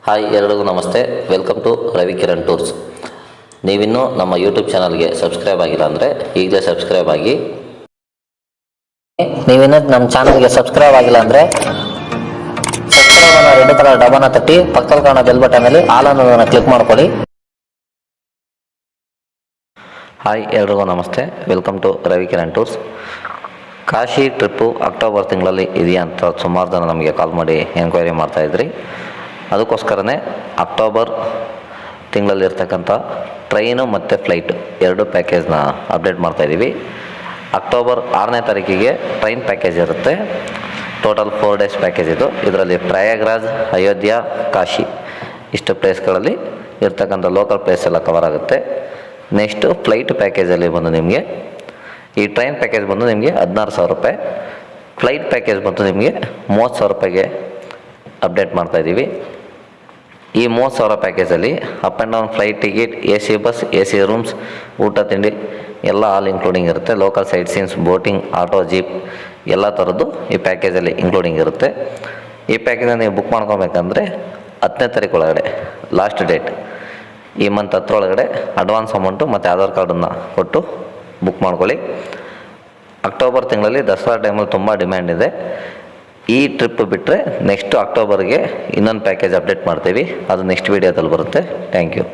Hi ಎಲ್ಲರಿಗೂ ನಮಸ್ತೆ. Welcome to Ravi Kiran tours. ನೀವಿನ್ನೂ ನಮ್ಮ ಯೂಟ್ಯೂಬ್ ಚಾನಲ್ಗೆ ಸಬ್ಸ್ಕ್ರೈಬ್ ಆಗಿಲ್ಲ ಅಂದರೆ ಈಗಲೇ ಸಬ್ಸ್ಕ್ರೈಬ್ ಆಗಿ. ನೀವಿನ್ನೂ ನಮ್ಮ ಚಾನಲ್ಗೆ ಸಬ್ಸ್ಕ್ರೈಬ್ ಆಗಿಲ್ಲ ಅಂದರೆ ಸಬ್ಸ್ಕ್ರೈಬ್ ಅನ್ನೋ ರೆಡ್ ಕಲರ್ ಡಬ್ಬನ ತಟ್ಟಿ ಪಕ್ಕದಲ್ಲಿ ಕಾಣೋ ಬೆಲ್ ಬಟನಲ್ಲಿ ಆಲ್ ಅನ್ನೋದನ್ನು ಕ್ಲಿಕ್ ಮಾಡ್ಕೊಳ್ಳಿ. ಹಾಯ್ ಎಲ್ರಿಗೂ ನಮಸ್ತೆ. Welcome to Ravi Kiran tours. Kashi trip October ತಿಂಗಳಲ್ಲಿ ಇದೆಯಾ ಅಂತ ಸುಮಾರು ಜನ ನಮಗೆ ಕಾಲ್ ಮಾಡಿ ಎಂಕ್ವೈರಿ ಮಾಡ್ತಾಯಿದ್ರಿ. ಅದಕ್ಕೋಸ್ಕರನೇ ಅಕ್ಟೋಬರ್ ತಿಂಗಳಲ್ಲಿರ್ತಕ್ಕಂಥ ಟ್ರೈನು ಮತ್ತು ಫ್ಲೈಟ್ ಎರಡು ಪ್ಯಾಕೇಜ್ನ ಅಪ್ಡೇಟ್ ಮಾಡ್ತಾಯಿದ್ದೀವಿ. ಅಕ್ಟೋಬರ್ 6ನೇ ತಾರೀಕಿಗೆ ಟ್ರೈನ್ ಪ್ಯಾಕೇಜ್ ಇರುತ್ತೆ. ಟೋಟಲ್ 4 ಡೇಸ್ ಪ್ಯಾಕೇಜ್ ಇದು. ಇದರಲ್ಲಿ ಪ್ರಯಾಗ್ರಾಜ್, ಅಯೋಧ್ಯ, ಕಾಶಿ ಇಷ್ಟು ಪ್ಲೇಸ್ಗಳಲ್ಲಿ ಇರ್ತಕ್ಕಂಥ ಲೋಕಲ್ ಪ್ಲೇಸ್ ಎಲ್ಲ ಕವರ್ ಆಗುತ್ತೆ. ನೆಕ್ಸ್ಟು ಫ್ಲೈಟ್ ಪ್ಯಾಕೇಜಲ್ಲಿ ಬಂದು ನಿಮಗೆ ಈ ಟ್ರೈನ್ ಪ್ಯಾಕೇಜ್ ಬಂದು ನಿಮಗೆ 16,000 ರೂಪಾಯಿ, ಫ್ಲೈಟ್ ಪ್ಯಾಕೇಜ್ ಬಂದು ನಿಮಗೆ 30,000 ರೂಪಾಯಿಗೆ ಅಪ್ಡೇಟ್ ಮಾಡ್ತಾಯಿದ್ದೀವಿ. ಈ 30,000 ಪ್ಯಾಕೇಜಲ್ಲಿ up and down flight ticket, A C bus, A C rooms, ಊಟ ತಿಂಡಿ ಎಲ್ಲ ಆಲ್ ಇನ್ಕ್ಲೂಡಿಂಗ್ ಇರುತ್ತೆ. Local sight scenes, boating, auto, jeep ಎಲ್ಲ ಥರದ್ದು ಈ ಪ್ಯಾಕೇಜಲ್ಲಿ ಇನ್ಕ್ಲೂಡಿಂಗ್ ಇರುತ್ತೆ. ಈ ಪ್ಯಾಕೇಜನ್ನು ನೀವು ಬುಕ್ ಮಾಡ್ಕೊಬೇಕಂದ್ರೆ 10ನೇ ತಾರೀಕು ಒಳಗಡೆ ಲಾಸ್ಟ್ ಡೇಟ್, ಈ ಮಂತ್ 10 ಒಳಗಡೆ ಅಡ್ವಾನ್ಸ್ ಅಮೌಂಟು ಮತ್ತು ಆಧಾರ್ ಕಾರ್ಡನ್ನು ಕೊಟ್ಟು ಬುಕ್ ಮಾಡ್ಕೊಳ್ಳಿ. ಅಕ್ಟೋಬರ್ ತಿಂಗಳಲ್ಲಿ ದಸರಾ ಟೈಮಲ್ಲಿ ತುಂಬ ಡಿಮ್ಯಾಂಡ್ ಇದೆ. ಈ ಟ್ರಿಪ್ ಬಿಟ್ಟರೆ ನೆಕ್ಸ್ಟ್ ಅಕ್ಟೋಬರ್ಗೆ ಇನ್ನೊಂದು ಪ್ಯಾಕೇಜ್ ಅಪ್ಡೇಟ್ ಮಾಡ್ತೀವಿ. ಅದು ನೆಕ್ಸ್ಟ್ ವೀಡಿಯೋದಲ್ಲಿ ಬರುತ್ತೆ. Thank you.